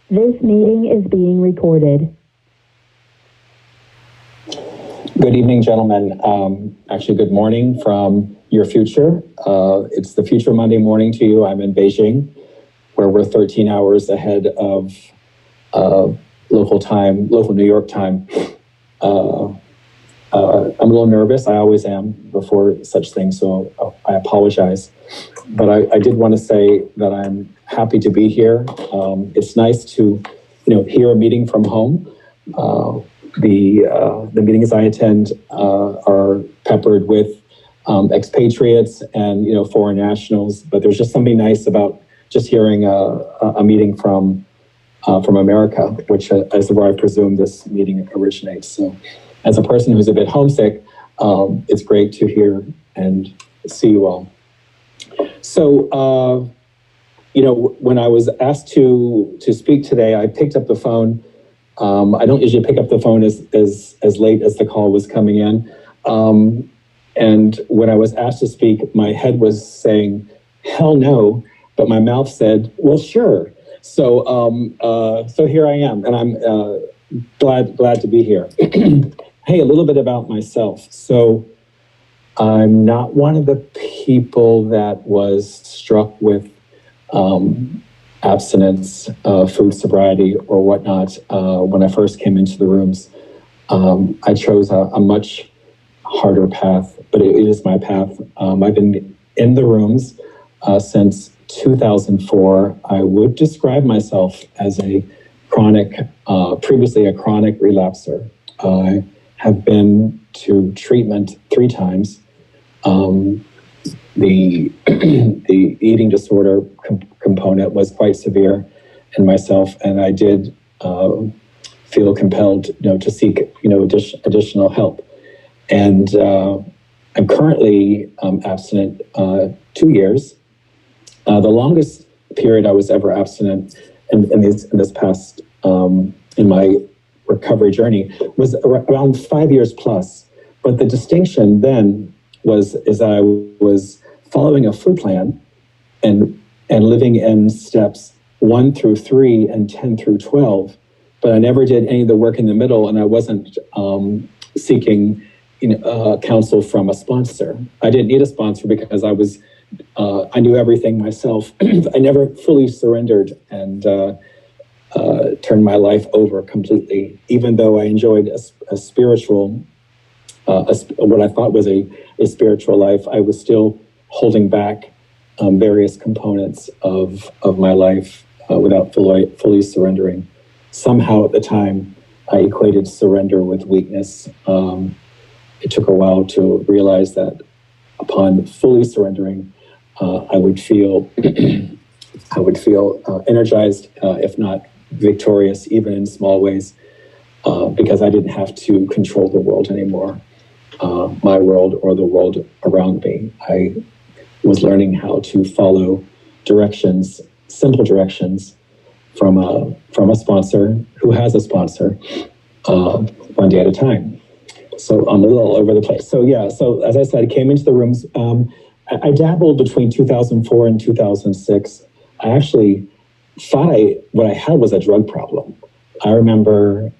This meeting is being recorded. Good evening, gentlemen. Actually, good morning from your future. It's the future Monday morning to you. I'm in Beijing, where we're 13 hours ahead of local New York time. I'm a little nervous. I always am before such things, so I apologize. But I did want to say that I'm happy to be here. It's nice to, hear a meeting from home. The meetings I attend are peppered with expatriates and foreign nationals. But there's just something nice about just hearing a meeting from America, which is where I presume this meeting originates. So, as a person who's a bit homesick, it's great to hear and see you all. So, when I was asked to speak today, I picked up the phone. I don't usually pick up the phone as late as the call was coming in. And when I was asked to speak, my head was saying, hell no, but my mouth said, well, sure. So, so here I am, and I'm glad to be here. Hey, a little bit about myself. So I'm not one of the people that was struck with abstinence, food sobriety, or whatnot when I first came into the rooms. I chose a much harder path, but it is my path. I've been in the rooms since 2004. I would describe myself as previously a chronic relapser. I have been to treatment 3 times. The eating disorder component was quite severe in myself, and I did feel compelled, to seek, additional help. And I'm currently abstinent 2 years. The longest period I was ever abstinent in this past in my recovery journey was around 5 years plus. But the distinction then is I was following a food plan and living in steps 1 through 3 and 10 through 12, but I never did any of the work in the middle, and I wasn't seeking counsel from a sponsor. I didn't need a sponsor because I knew everything myself. I never fully surrendered and turned my life over completely, even though I enjoyed a spiritual, what I thought was a spiritual life. I was still holding back various components of my life without fully surrendering. Somehow at the time, I equated surrender with weakness. It took a while to realize that upon fully surrendering, I would feel energized, if not victorious, even in small ways, because I didn't have to control the world anymore, my world or the world around me. I was learning how to follow directions, simple directions, from a sponsor who has a sponsor, one day at a time. So I'm a little all over the place. So yeah, so as I said, I came into the rooms. I dabbled between 2004 and 2006. I actually thought what I had was a drug problem. I remember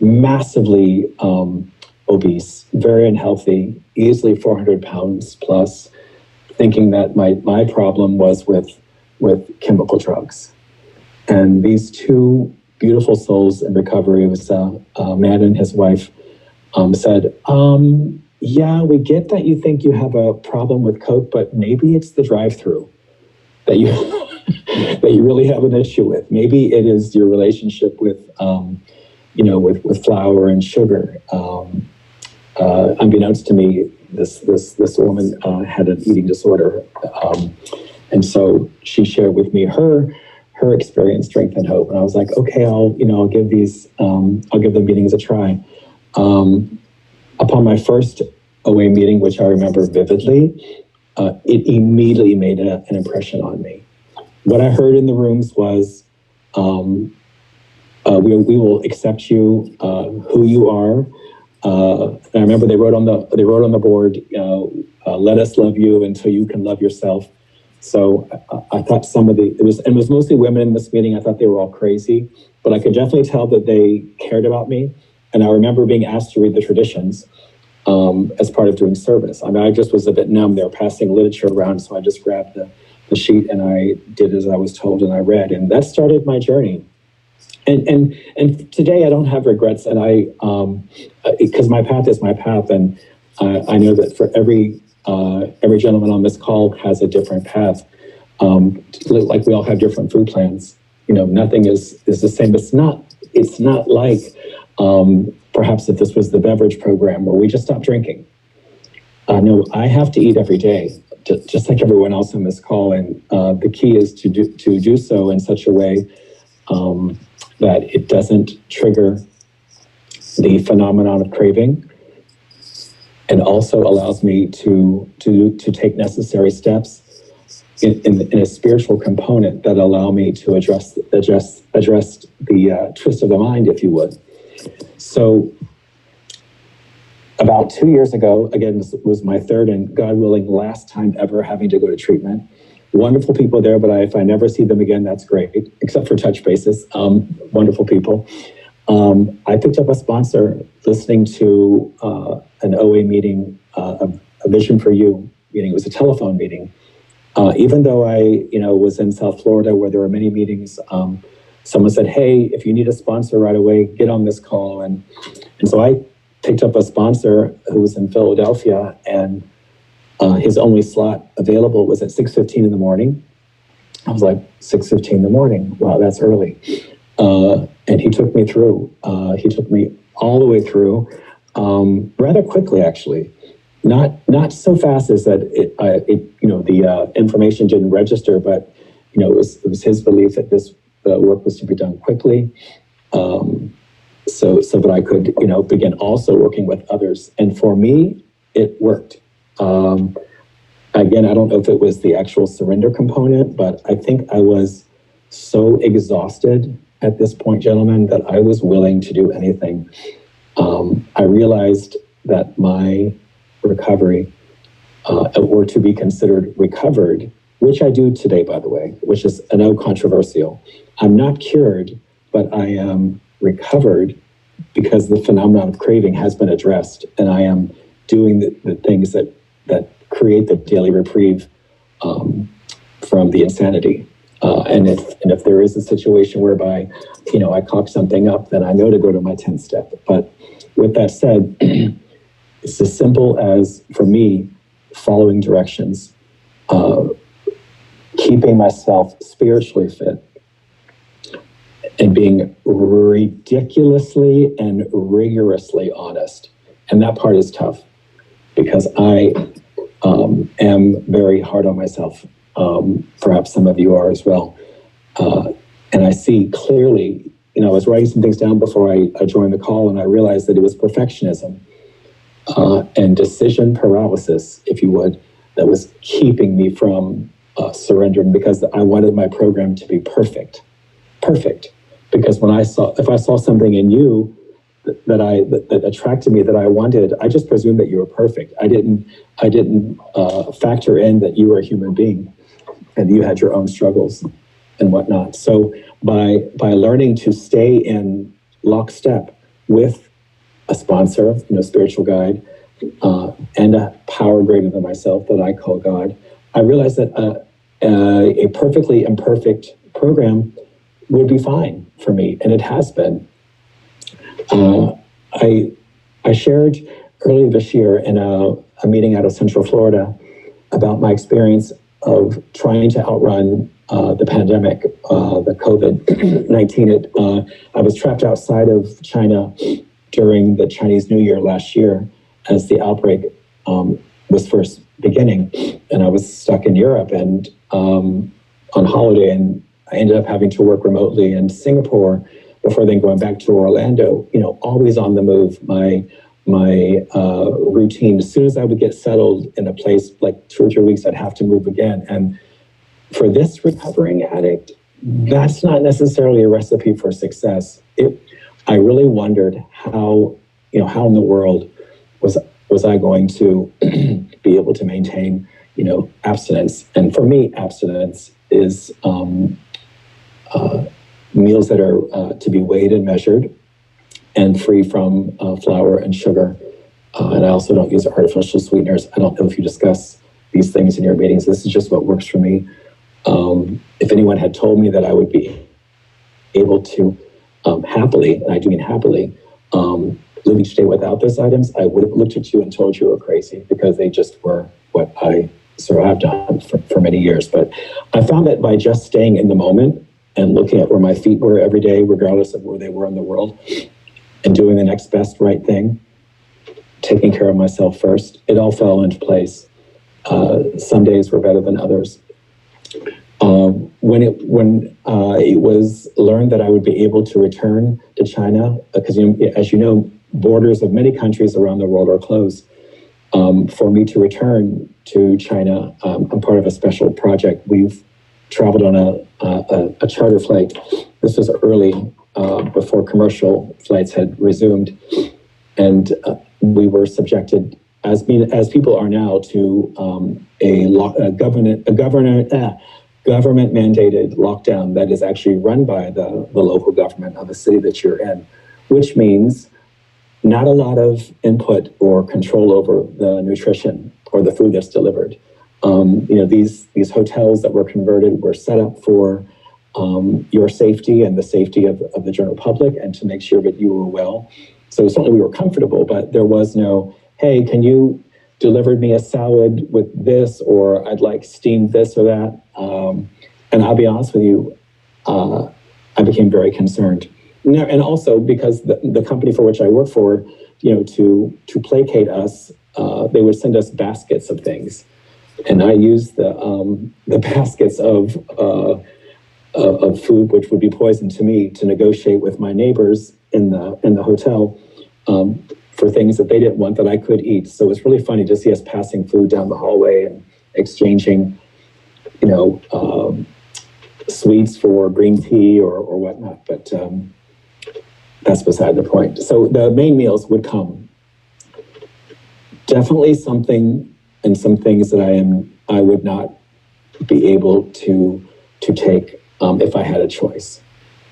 massively obese, very unhealthy, easily 400 pounds plus, thinking that my problem was with chemical drugs. And these 2 beautiful souls in recovery, was a man and his wife, said, yeah, we get that you think you have a problem with Coke, but maybe it's the drive-through that you that you really have an issue with. Maybe it is your relationship with with flour and sugar. Unbeknownst to me, this woman had an eating disorder, and so she shared with me her experience, strength, and hope. And I was like, okay, I'll give the meetings a try. Upon my first OA meeting, which I remember vividly, it immediately made an impression on me. What I heard in the rooms was, we will accept you, who you are. And I remember they wrote on the board, let us love you until you can love yourself. So I thought it was mostly women in this meeting. I thought they were all crazy, but I could definitely tell that they cared about me. And I remember being asked to read the traditions as part of doing service. I mean, I just was a bit numb. They were passing literature around, so I just grabbed the sheet and I did as I was told, and I read, and that started my journey. And today I don't have regrets, and because my path is my path, and I know that for every gentleman on this call has a different path. Like we all have different food plans. You know, nothing is the same. It's not like perhaps if this was the beverage program where we just stop drinking. No, I have to eat every day, just like everyone else on this call, and the key is to do so in such a way that it doesn't trigger the phenomenon of craving, and also allows me to take necessary steps in a spiritual component that allow me to address the twist of the mind, if you would. So about 2 years ago, again, this was my third and God willing last time ever having to go to treatment. Wonderful people there, but if I never see them again, that's great, except for touch bases. Wonderful people. I picked up a sponsor listening to an OA meeting, a Vision for You meeting. It was a telephone meeting. Even though I, was in South Florida where there were many meetings, someone said, "Hey, if you need a sponsor right away, get on this call." And so I picked up a sponsor who was in Philadelphia, and his only slot available was at 6:15 in the morning. I was like, 6:15 in the morning? Wow, that's early. And he took me through. He took me all the way through, rather quickly, actually. Not so fast as that the information didn't register, but it was his belief that this work was to be done quickly, so that I could begin also working with others. And for me, it worked. Again, I don't know if it was the actual surrender component, but I think I was so exhausted at this point, gentlemen, that I was willing to do anything. I realized that my recovery, or to be considered recovered, which I do today, by the way, which is no controversial. I'm not cured, but I am recovered because the phenomenon of craving has been addressed, and I am doing the things that create the daily reprieve from the insanity. And if there is a situation whereby, I cock something up, then I know to go to my 10th step. But with that said, it's as simple as, for me, following directions, keeping myself spiritually fit, and being ridiculously and rigorously honest. And that part is tough because I am very hard on myself. Perhaps some of you are as well. And I see clearly, I was writing some things down before I joined the call, and I realized that it was perfectionism and decision paralysis, if you would, that was keeping me from surrendering, because I wanted my program to be perfect. Because if I saw something in you that attracted me, that I wanted, I just presumed that you were perfect. I didn't factor in that you were a human being and you had your own struggles and whatnot. So by learning to stay in lockstep with a sponsor, spiritual guide, and a power greater than myself that I call God, I realized that a perfectly imperfect program would be fine for me, and it has been. I shared earlier this year in a meeting out of Central Florida about my experience of trying to outrun the pandemic, the COVID-19. I was trapped outside of China during the Chinese New Year last year as the outbreak was first beginning, and I was stuck in Europe and on holiday, and I ended up having to work remotely in Singapore before then going back to Orlando, always on the move. My routine, as soon as I would get settled in a place, like 2 or 3 weeks, I'd have to move again. And for this recovering addict, that's not necessarily a recipe for success. I really wondered how in the world was I going to be able to maintain, abstinence. And for me, abstinence is meals that are to be weighed and measured and free from flour and sugar. And I also don't use artificial sweeteners. I don't know if you discuss these things in your meetings. This is just what works for me. If anyone had told me that I would be able to happily, and I do mean happily, live each day without those items, I would have looked at you and told you were crazy, because they just were what I sort of have done for many years. But I found that by just staying in the moment and looking at where my feet were every day, regardless of where they were in the world, and doing the next best right thing, taking care of myself first, it all fell into place. Some days were better than others. When it was learned that I would be able to return to China, because as you know, borders of many countries around the world are closed. For me to return to China, I'm part of a special project. We've traveled on a charter flight. This was early, before commercial flights had resumed, and we were subjected, as people are now, to a government mandated lockdown that is actually run by the local government of the city that you're in, which means not a lot of input or control over the nutrition or the food that's delivered. These hotels that were converted were set up for your safety and the safety of the general public, and to make sure that you were well. So certainly we were comfortable, but there was no, hey, can you deliver me a salad with this, or I'd like steamed this or that. And I'll be honest with you, I became very concerned. And also because the company for which I work for, to placate us, they would send us baskets of things. And I used the baskets of food, which would be poison to me, to negotiate with my neighbors in the hotel for things that they didn't want that I could eat. So it's really funny to see us passing food down the hallway and exchanging, sweets for green tea or whatnot. But that's beside the point. So the main meals would come. Definitely something and some things that I would not be able to take if I had a choice.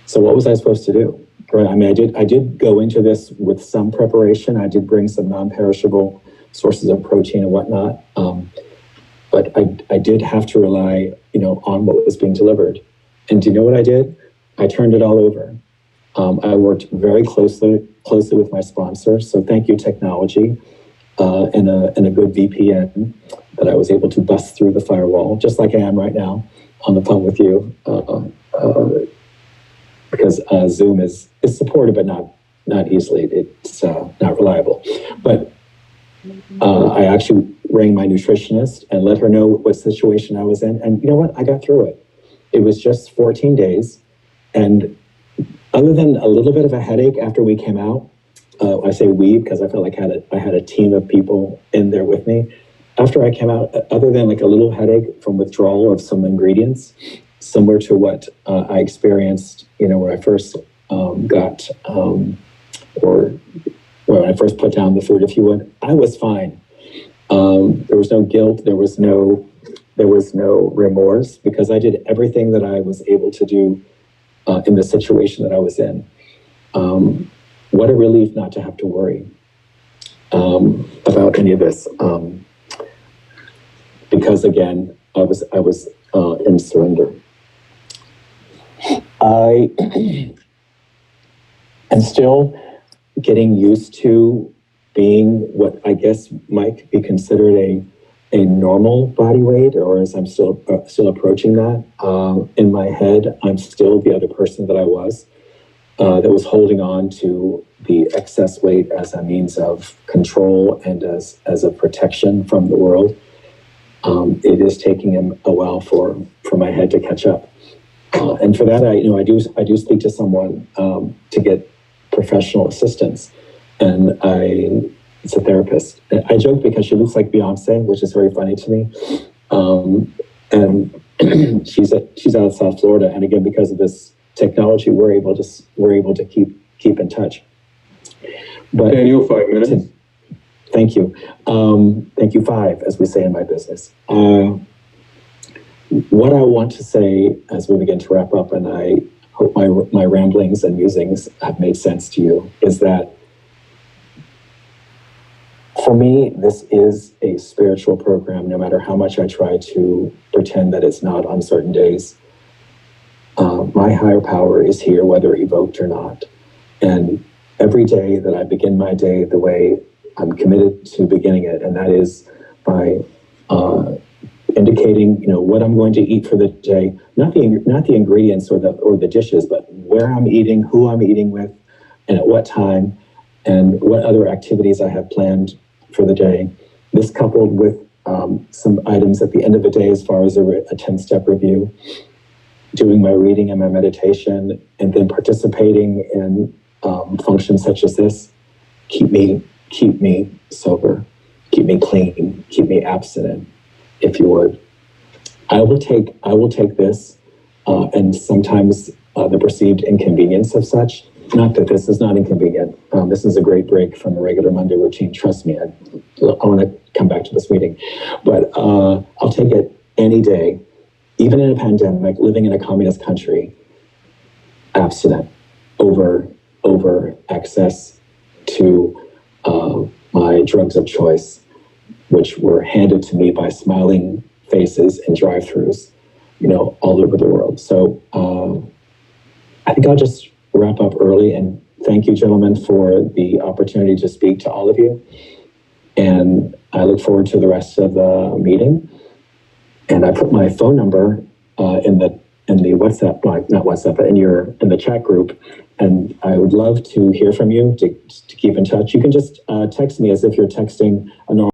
So what was I supposed to do? Right. I mean, I did go into this with some preparation. I did bring some non-perishable sources of protein and whatnot. But I did have to rely, on what was being delivered. And do you know what I did? I turned it all over. I worked very closely with my sponsor. So thank you, technology, and a good VPN that I was able to bust through the firewall, just like I am right now on the phone with you. Because Zoom is supported, but not easily. It's not reliable. But I actually rang my nutritionist and let her know what situation I was in. And you know what? I got through it. It was just 14 days. And other than a little bit of a headache after we came out, I say we because I felt like I had a team of people in there with me. After I came out, other than like a little headache from withdrawal of some ingredients, similar to what I experienced, when I first got, or when I first put down the food, if you would, I was fine. There was no guilt. There was no remorse, because I did everything that I was able to do in the situation that I was in. What a relief not to have to worry about any of this, because again, I was in surrender. I am still getting used to being what I guess might be considered a normal body weight, or as I'm still approaching that. In my head, I'm still the other person that I was, that was holding on to the excess weight as a means of control and as a protection from the world. It is taking a while for my head to catch up. And for that, I do speak to someone to get professional assistance, and it's a therapist. I joke because she looks like Beyonce, which is very funny to me. And she's out of South Florida, and again, because of this technology, we're able to keep in touch. But Daniel, 5 minutes. Thank you. Thank you, five, as we say in my business. What I want to say as we begin to wrap up, and I hope my ramblings and musings have made sense to you, is that for me, this is a spiritual program, no matter how much I try to pretend that it's not on certain days. My higher power is here, whether evoked or not. And every day that I begin my day the way I'm committed to beginning it, and that is by indicating, what I'm going to eat for the day, not the ingredients or the dishes, but where I'm eating, who I'm eating with, and at what time, and what other activities I have planned for the day. This coupled with some items at the end of the day as far as a 10-step review, doing my reading and my meditation, and then participating in functions such as this, keep me sober, keep me clean, keep me abstinent, if you would. I will take this and sometimes the perceived inconvenience of such. Not that this is not inconvenient. This is a great break from the regular Monday routine. Trust me, I want to come back to this meeting. But I'll take it any day, even in a pandemic, living in a communist country, abstinent over access to my drugs of choice, which were handed to me by smiling faces in drive-thrus, all over the world. So I think I'll just wrap up early, and thank you, gentlemen, for the opportunity to speak to all of you. And I look forward to the rest of the meeting. And I put my phone number in the WhatsApp, not WhatsApp, but in the chat group. And I would love to hear from you, to keep in touch. You can just text me as if you're texting a normal